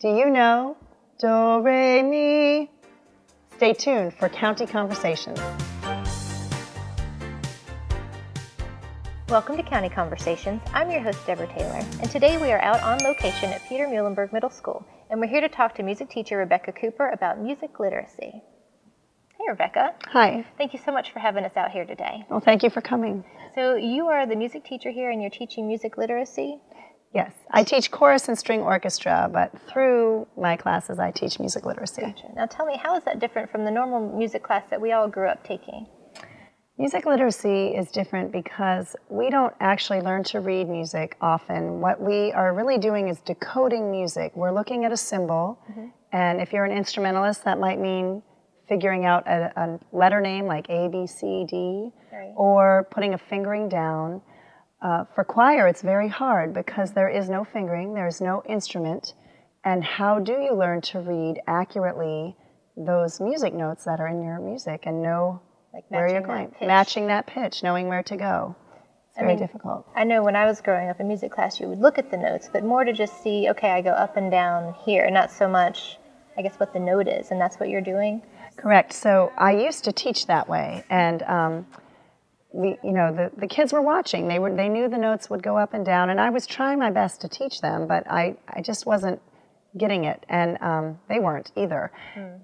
Do you know? Do, re, mi. Stay tuned for County Conversations. Welcome to County Conversations. I'm your host, Deborah Taylor, and today we are out on location at Peter Muhlenberg Middle School, and we're here to talk to music teacher Rebecca Cooper about music literacy. Hey, Rebecca. Hi. Thank you so much for having us out here today. Well, thank you for coming. So you are the music teacher here, and you're teaching music literacy? Yes, I teach chorus and string orchestra, but through my classes I teach music literacy. Gotcha. Now tell me, how is that different from the normal music class that we all grew up taking? Music literacy is different because we don't actually learn to read music often. What we are really doing is decoding music. We're looking at a symbol, and if you're an instrumentalist, that might mean figuring out a letter name like A, B, C, D, Right. or putting a fingering down. For choir, it's very hard because there is no fingering, there's no instrument, and how do you learn to read accurately those music notes that are in your music and know Like where you're matching going? that pitch. Matching that pitch, knowing where to go. It's very difficult. I know when I was growing up in music class, you would look at the notes, but more to just see, okay, I go up and down here, not so much, I guess, what the note is, and that's what you're doing? Correct. So I used to teach that way, and the kids were watching. They knew the notes would go up and down, and I was trying my best to teach them, but I just wasn't getting it, and they weren't either.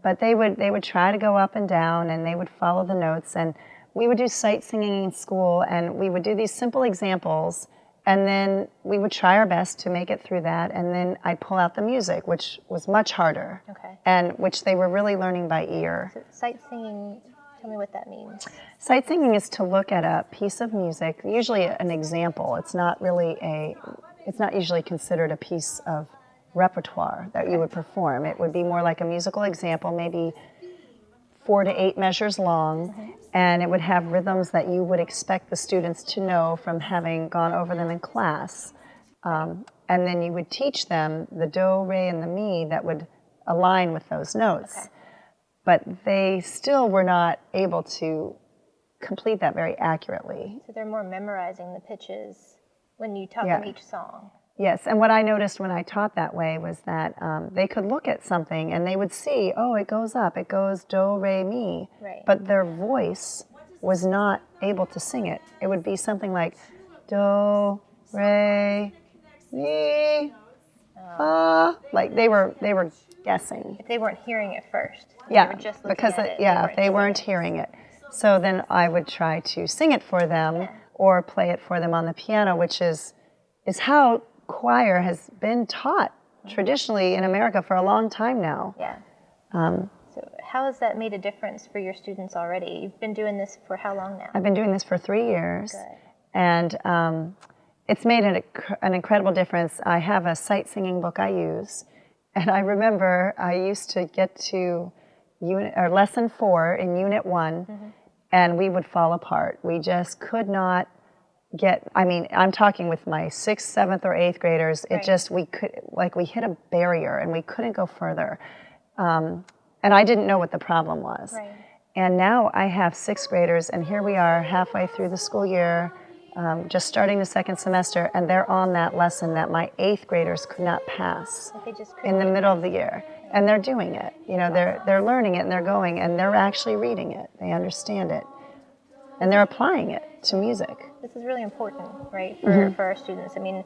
But they would try to go up and down, and they would follow the notes, and we would do sight singing in school, and we would do these simple examples, and then we would try our best to make it through that, and then I'd pull out the music, which was much harder, and which they were really learning by ear. So sight singing, tell me what that means. Sight singing is to look at a piece of music, usually an example. It's not usually considered a piece of repertoire that you would perform. It would be more like a musical example, maybe 4 to 8 measures long, and it would have rhythms that you would expect the students to know from having gone over them in class. And then you would teach them the do, re, and the mi that would align with those notes. But they still were not able to complete that very accurately. So they're more memorizing the pitches when you taught them each song. Yes, and what I noticed when I taught that way was that they could look at something and they would see, oh, it goes up, it goes do, re, mi, but their voice was not able to sing it. It would be something like do, re, mi, fa, like they were guessing. If they weren't hearing it first. Yeah, they were just because looking at if they weren't hearing it. So then I would try to sing it for them or play it for them on the piano, which is how choir has been taught traditionally in America for a long time now. Yeah. So how has that made a difference for your students already? You've been doing this for how long now? I've been doing this for 3 years. Good. And it's made an incredible difference. I have a sight singing book I use, and I remember I used to get to lesson 4 in unit 1, and we would fall apart. We just could not I'm talking with my 6th, 7th, or 8th graders. It just, we hit a barrier and we couldn't go further. And I didn't know what the problem was. Right. And now I have 6th graders, and here we are halfway through the school year, just starting the 2nd semester, and they're on that lesson that my 8th graders could not pass in the middle of the year. And they're doing it. They're learning it, and they're going, and they're actually reading it. They understand it. And they're applying it to music. This is really important, right, for our students. I mean,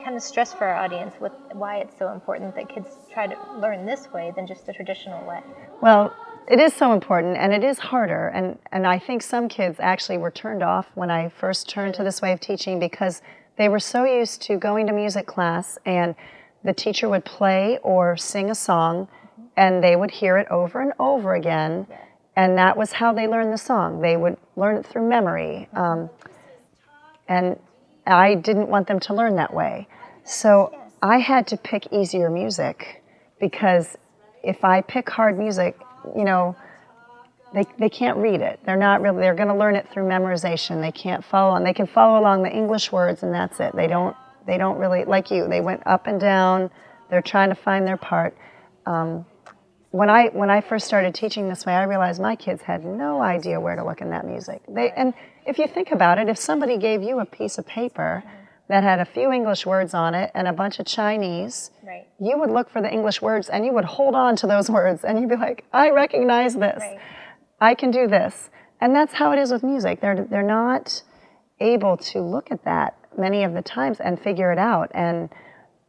kind of stress for our audience with why it's so important that kids try to learn this way than just the traditional way. Well, it is so important, and it is harder. And I think some kids actually were turned off when I first turned to this way of teaching because they were so used to going to music class and the teacher would play or sing a song and they would hear it over and over again. Yeah. And that was how they learned the song. They would learn it through memory. And I didn't want them to learn that way. So I had to pick easier music because if I pick hard music, they can't read it. They're going to learn it through memorization. They can't follow, and they can follow along the English words, and that's it. They don't really, like you, they went up and down. They're trying to find their part. When I first started teaching this way, I realized my kids had no idea where to look in that music. And if you think about it, if somebody gave you a piece of paper that had a few English words on it and a bunch of Chinese, Right. you would look for the English words and you would hold on to those words and you'd be like, I recognize this. Right. I can do this. And that's how it is with music. They're not able to look at that many of the times and figure it out. And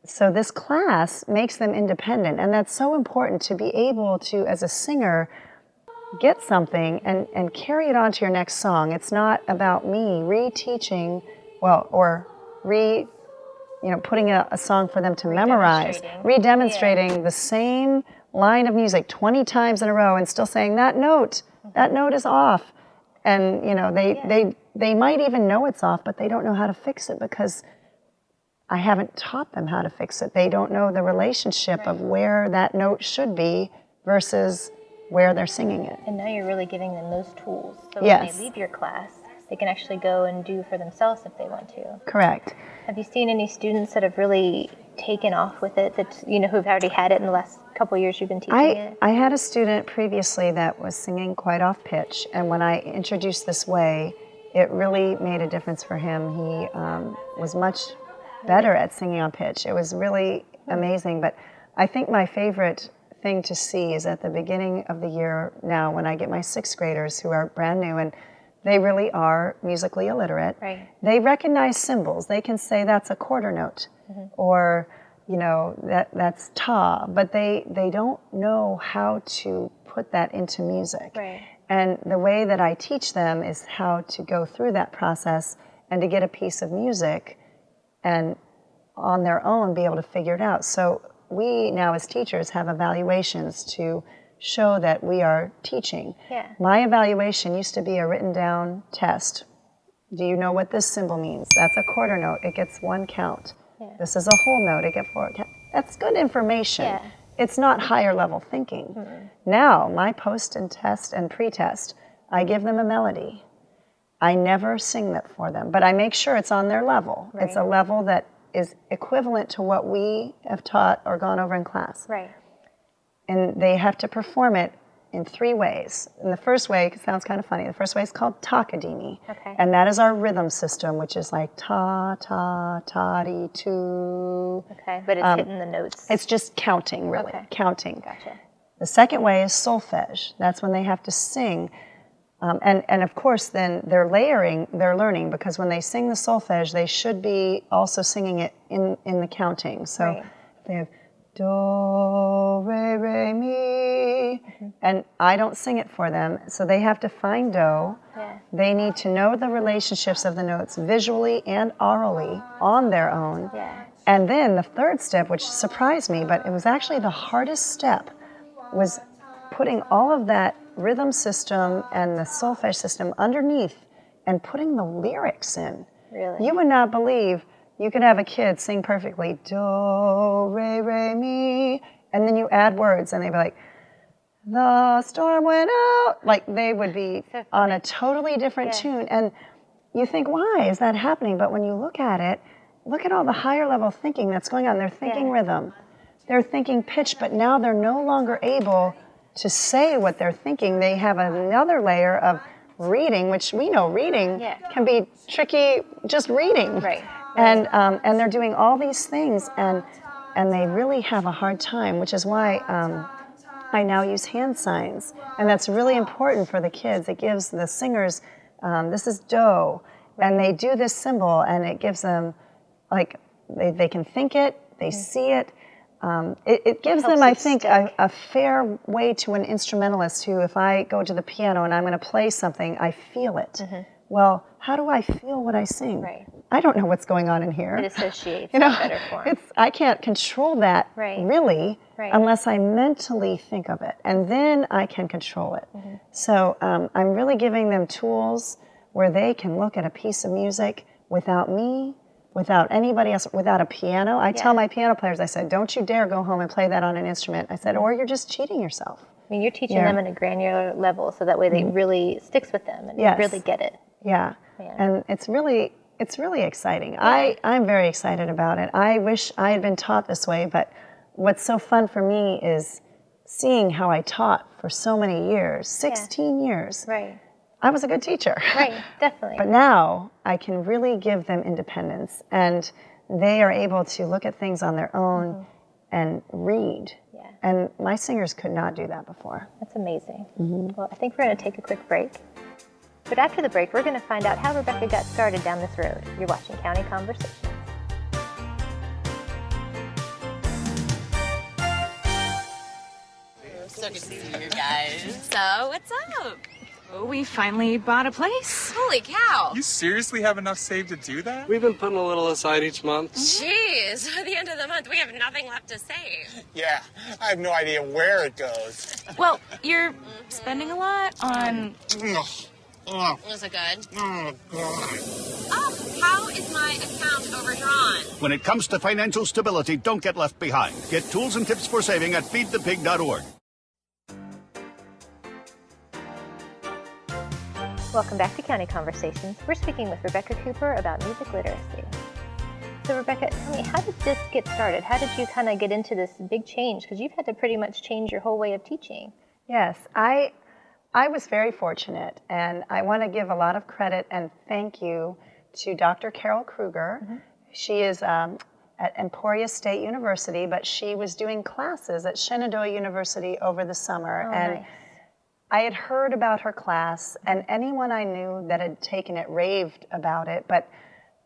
so this class makes them independent. And that's so important to be able to, as a singer, get something and carry it on to your next song. It's not about me reteaching, or putting a song for them to memorize, re-demonstrating the same line of music 20 times in a row and still saying that note is off. And they might even know it's off, but they don't know how to fix it because I haven't taught them how to fix it. They don't know the relationship of where that note should be versus where they're singing it. And now you're really giving them those tools. So Yes. when they leave your class, they can actually go and do for themselves if they want to. Correct. Have you seen any students that have really taken off with it, that who've already had it in the last couple of years you've been teaching it? I had a student previously that was singing quite off pitch, and when I introduced this way, it really made a difference for him. He was much better at singing on pitch. It was really amazing, but I think my favorite thing to see is at the beginning of the year now when I get my sixth graders who are brand new and they really are musically illiterate. Right. They recognize symbols. They can say that's a quarter note or that's ta, but they don't know how to put that into music. Right. And the way that I teach them is how to go through that process and to get a piece of music and on their own be able to figure it out. So we now as teachers have evaluations to show that we are teaching. Yeah. My evaluation used to be a written down test. Do you know what this symbol means? That's a quarter note. It gets 1 count. Yeah. This is a whole note. It gets 4 counts. That's good information. Yeah. It's not higher level thinking. Now, my post and test and pre-test, I give them a melody. I never sing that for them, but I make sure it's on their level. Right. It's a level that is equivalent to what we have taught or gone over in class. Right. And they have to perform it in 3 ways. And the first way, it sounds kind of funny, the first way is called takadimi. Okay. And that is our rhythm system, which is like ta, ta, ta-dee, tu. Okay, but it's hitting the notes. It's just counting, really, Okay. counting. Gotcha. The second way is solfege. That's when they have to sing. And of course, then they're learning, because when they sing the solfege, they should be also singing it in the counting. So Right. they have do, re, mi, and I don't sing it for them. So they have to find do. Yeah. They need to know the relationships of the notes visually and orally on their own. Yeah. And then the third step, which surprised me, but it was actually the hardest step, was putting all of that rhythm system and the solfege system underneath and putting the lyrics in. Really? You would not believe you could have a kid sing perfectly, do, re, mi, and then you add words and they'd be like, the storm went out. Like they would be So on a totally different tune. And you think, why is that happening? But when you look at it, look at all the higher level thinking that's going on. They're thinking rhythm. They're thinking pitch, but now they're no longer able to say what they're thinking. They have another layer of reading, which we know reading can be tricky, just reading. Right. And they're doing all these things, and they really have a hard time, which is why I now use hand signs. And that's really important for the kids. It gives the singers, this is do, and they do this symbol, and it gives them, like, they can think it, they see it. It gives them, I think, a fair way to an instrumentalist who, if I go to the piano and I'm going to play something, I feel it. Well, how do I feel what I sing? Right. I don't know what's going on in here. It associates better for 'em. I can't control that really unless I mentally think of it, and then I can control it. So I'm really giving them tools where they can look at a piece of music without me, without anybody else, without a piano. I tell my piano players, I said, don't you dare go home and play that on an instrument. I said, or you're just cheating yourself. I mean, you're teaching them at a granular level, so that way they really sticks with them and they really get it. Yeah, and it's really exciting. I'm very excited about it. I wish I had been taught this way, but what's so fun for me is seeing how I taught for so many years, 16 years. Right. I was a good teacher. Right, definitely. But now I can really give them independence, and they are able to look at things on their own and read. Yeah. And my singers could not do that before. That's amazing. Well, I think we're going to take a quick break. But after the break, we're going to find out how Rebecca got started down this road. You're watching County Conversations. So good to see you guys. So, what's up? Oh, we finally bought a place. Holy cow. You seriously have enough saved to do that? We've been putting a little aside each month. Jeez, at the end of the month, we have nothing left to save. Yeah, I have no idea where it goes. Well, you're spending a lot on... Was it good? Oh, God. Oh, how is my account overdrawn? When it comes to financial stability, don't get left behind. Get tools and tips for saving at feedthepig.org. Welcome back to County Conversations. We're speaking with Rebecca Cooper about music literacy. So Rebecca, tell me, how did this get started? How did you kind of get into this big change? Because you've had to pretty much change your whole way of teaching. Yes, I was very fortunate, and I want to give a lot of credit and thank you to Dr. Carol Kruger. She is at Emporia State University, but she was doing classes at Shenandoah University over the summer. Oh, and nice. I had heard about her class, and anyone I knew that had taken it raved about it, but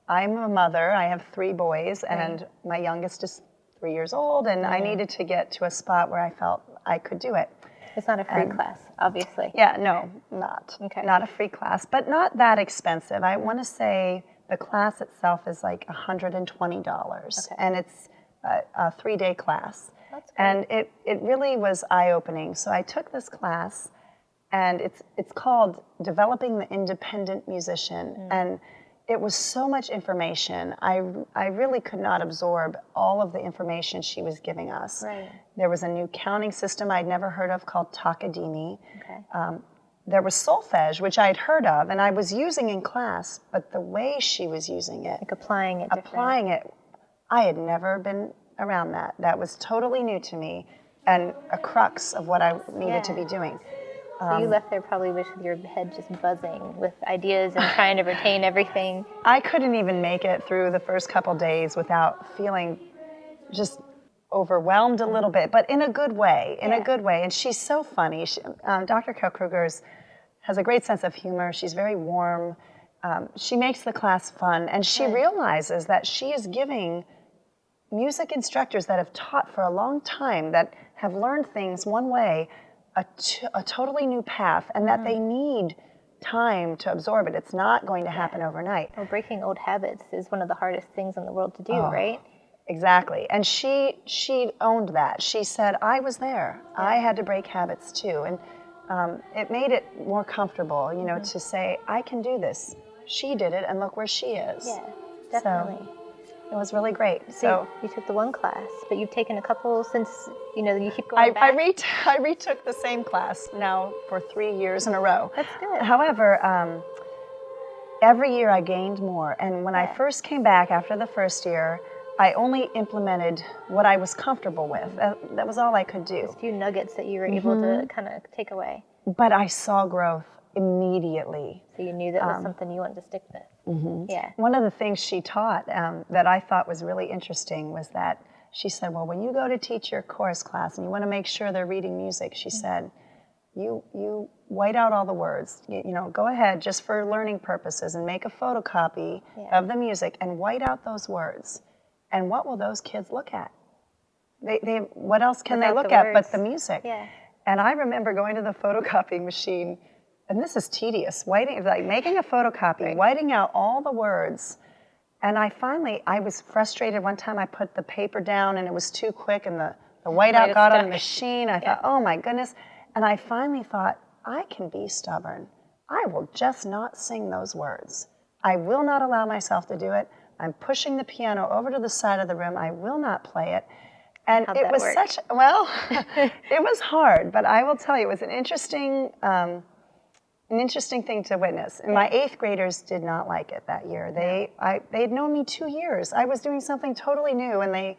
I'm a mother. I have 3 boys, and my youngest is 3 years old, and I needed to get to a spot where I felt I could do it. It's not a free class, obviously. Yeah, no, not. Okay. Not a free class, but not that expensive. I want to say the class itself is like $120, and it's a 3-day class. That's great. And it really was eye-opening. So I took this class, and it's called Developing the Independent Musician, and it was so much information. I really could not absorb all of the information she was giving us. Right. There was a new counting system I'd never heard of called Takadimi. Okay. There was solfege, which I'd heard of, and I was using in class, but the way she was using it, Like applying it different. applying it, I had never been around that. That was totally new to me and a crux of what I needed to be doing. So you left there probably with your head just buzzing with ideas and trying to retain everything. I couldn't even make it through the first couple days without feeling just overwhelmed a little bit, but in a good way, in a good way. And she's so funny. Dr. Carol Kruger has a great sense of humor. She's very warm. She makes the class fun, and she realizes that she is giving music instructors that have taught for a long time, that have learned things one way, a totally new path, and that they need time to absorb it. It's not going to happen overnight. Well, breaking old habits is one of the hardest things in the world to do, right? Exactly. And she owned that. She said, I was there. I had to break habits too. And it made it more comfortable, you know, to say, I can do this. She did it, and look where she is. Yeah, definitely. So it was really great. So you took the one class, but you've taken a couple since, you know, you keep going back. I retook the same class now for 3 years in a row. That's good. However, every year I gained more. And when I first came back after the first year, I only implemented what I was comfortable with. That was all I could do. A few nuggets that you were able to kind of take away. But I saw growth immediately. So you knew that was something you wanted to stick with. Yeah. One of the things she taught that I thought was really interesting was that she said, well, when you go to teach your chorus class and you want to make sure they're reading music, she said, you white out all the words. You know, go ahead just for learning purposes and make a photocopy of the music and white out those words. And what will those kids look at? What else can they Without look the at but words. the music? Yeah. And I remember going to the photocopying machine, and this is tedious, making a photocopy, whiting out all the words. And I was frustrated. One time I put the paper down and it was too quick and the whiteout got on the machine. I thought, oh my goodness. And I finally thought, I can be stubborn. I will just not sing those words. I will not allow myself to do it. I'm pushing the piano over to the side of the room. I will not play it. And How'd it that was work? it was hard, but I will tell you, it was an interesting thing to witness. And my 8th graders did not like it that year. They'd known me 2 years. I was doing something totally new, and they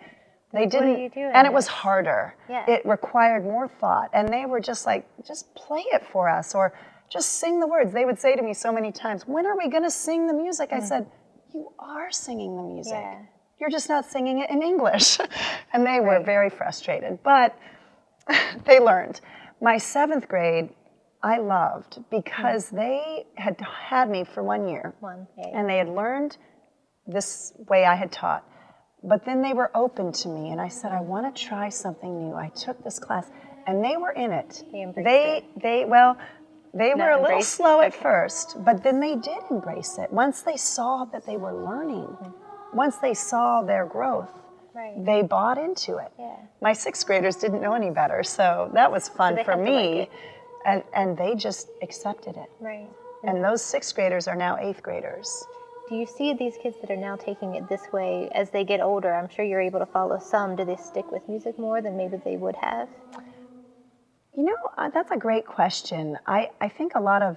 didn't. What are you doing? And it was harder. Yeah. It required more thought, and they were just like, just play it for us, or just sing the words. They would say to me so many times, when are we going to sing the music? I said, you are singing the music. Yeah. You're just not singing it in English. And they were very frustrated, but they learned. My 7th grade, I loved because they had had me for 1 year. And they had learned this way I had taught. But then they were open to me, and I said, I want to try something new. I took this class, and they were in it. They embraced it. They were a little embraced? slow at first, but then they did embrace it. Once they saw that they were learning, once they saw their growth, they bought into it. Yeah. My 6th graders didn't know any better, so that was fun they for had to me. like And they just accepted it. Right. And those 6th graders are now 8th graders. Do you see these kids that are now taking it this way as they get older? I'm sure you're able to follow some. Do they stick with music more than maybe they would have? You know, that's a great question. I think a lot of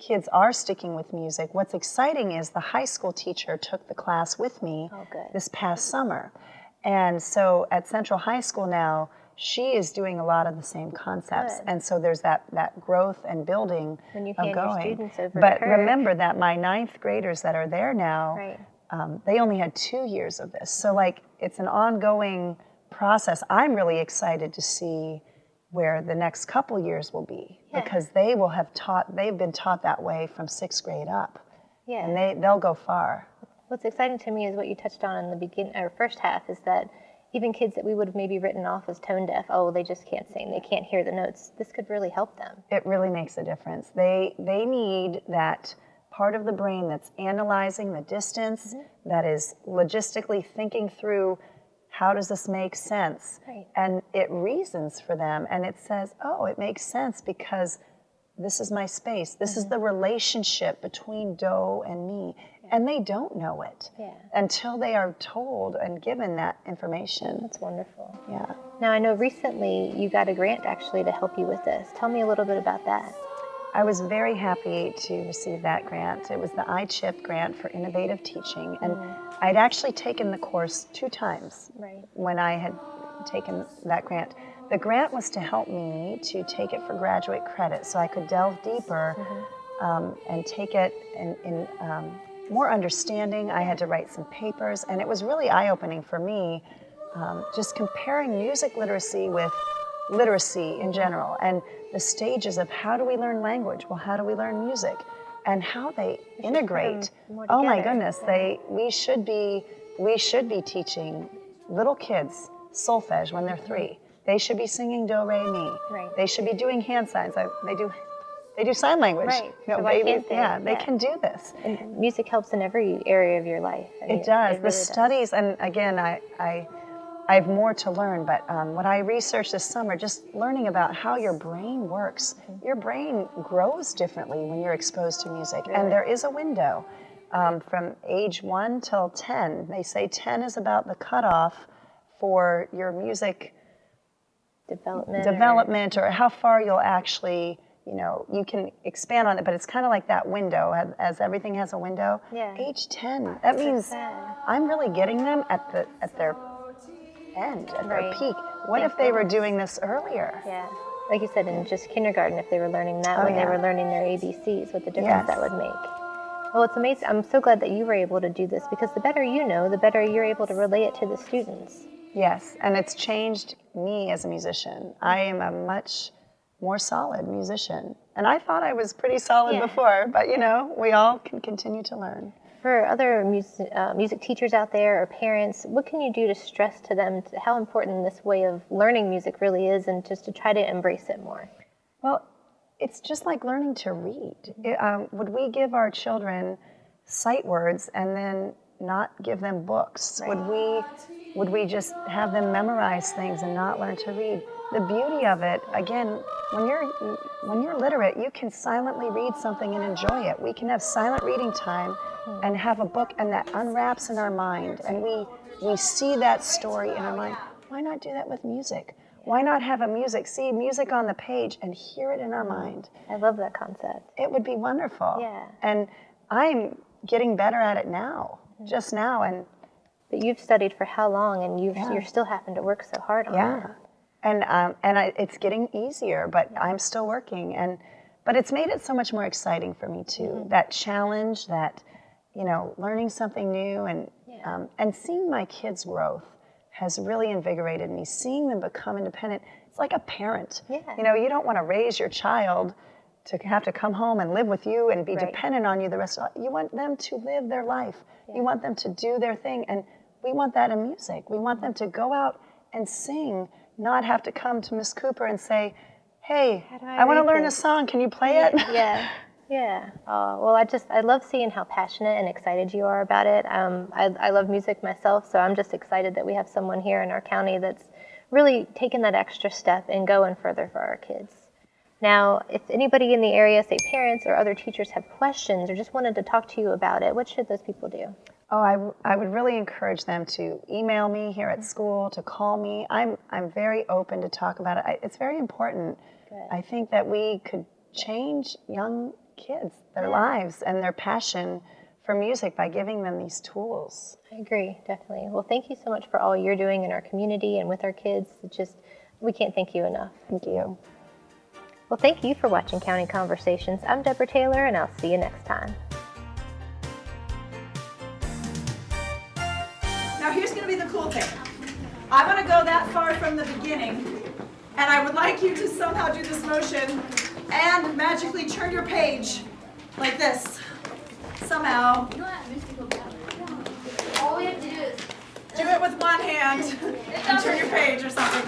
kids are sticking with music. What's exciting is the high school teacher took the class with me this past summer. And so at Central High School now, she is doing a lot of the same concepts. And so there's that growth and building When you of hand your going. students over But to her. remember that my 9th graders that are there now, they only had 2 years of this. So like it's an ongoing process. I'm really excited to see where the next couple years will be because they've been taught that way from 6th grade up. Yeah. And they'll go far. What's exciting to me is what you touched on in the first half is that even kids that we would have maybe written off as tone deaf, oh, they just can't sing, they can't hear the notes. This could really help them. It really makes a difference. They need that part of the brain that's analyzing the distance, that is logistically thinking through how does this make sense? And it reasons for them and it says, oh, it makes sense because this is my space. This is the relationship between Do and me. And they don't know it until they are told and given that information. That's wonderful. Yeah. Now, I know recently you got a grant actually to help you with this. Tell me a little bit about that. I was very happy to receive that grant. It was the iChip grant for innovative teaching. And I'd actually taken the course 2 times when I had taken that grant. The grant was to help me to take it for graduate credit so I could delve deeper and take it in more understanding. I had to write some papers, and it was really eye-opening for me, just comparing music literacy with literacy in general, and the stages of how do we learn language? Well, how do we learn music? And how they integrate. Oh my goodness, we should be teaching little kids solfege when they're 3. They should be singing do, re, mi. They should be doing hand signs. They do sign language. You know, So why babies, can't they? they can do this. And music helps in every area of your life. I mean, It does. really The studies, and again, I have more to learn, but what I researched this summer, just learning about how your brain works. Your brain grows differently when you're exposed to music, and there is a window from age 1 till 10. They say 10 is about the cutoff for your music development or how far you'll actually, you can expand on it, but it's kind of like that window, as everything has a window. Age 10, that means I'm really getting them at their end, at their peak. What if they were doing this earlier? Yeah, like you said, in just kindergarten, if they were learning that when they were learning their ABCs, what the difference that would make. Well, it's amazing. I'm so glad that you were able to do this because the better you know, the better you're able to relay it to the students. Yes, and it's changed me as a musician. I am a much more solid musician. And I thought I was pretty solid before, but we all can continue to learn. For other music teachers out there or parents, what can you do to stress to them how important this way of learning music really is and just to try to embrace it more? Well, it's just like learning to read. Would we give our children sight words and then not give them books? Would we just have them memorize things and not learn to read? The beauty of it, again, when you're literate, you can silently read something and enjoy it. We can have silent reading time and have a book, and that unwraps in our mind, and we see that story in our mind. Why not do that with music? Why not have see music on the page and hear it in our mind? I love that concept. It would be wonderful. Yeah. And I'm getting better at it now, just now. But you've studied for how long, and you're still having to work so hard on it. And it's getting easier, but I'm still working. But it's made it so much more exciting for me too. That challenge, that learning something new, and seeing my kids' growth has really invigorated me. Seeing them become independent, it's like a parent. Yeah. You don't want to raise your child to have to come home and live with you and be dependent on you the rest of life. You want them to live their life. You want them to do their thing, and we want that in music. We want them to go out and sing, not have to come to Miss Cooper and say, hey, I want to learn a song, can you play it? Yeah. Well, I love seeing how passionate and excited you are about it. I love music myself, so I'm just excited that we have someone here in our county that's really taken that extra step and going further for our kids. Now, if anybody in the area, say parents or other teachers, have questions or just wanted to talk to you about it, what should those people do? Oh, I would really encourage them to email me here at school, to call me. I'm very open to talk about it. It's very important. Good. I think that we could change young kids, their lives, and their passion for music by giving them these tools. I agree, definitely. Well, thank you so much for all you're doing in our community and with our kids. We can't thank you enough. Thank you. Well, thank you for watching County Conversations. I'm Deborah Taylor, and I'll see you next time. Now here's going to be the cool thing. I'm going to go that far from the beginning, and I would like you to somehow do this motion and magically turn your page like this. Somehow. All we have to do is Do it with one hand and turn your page or something.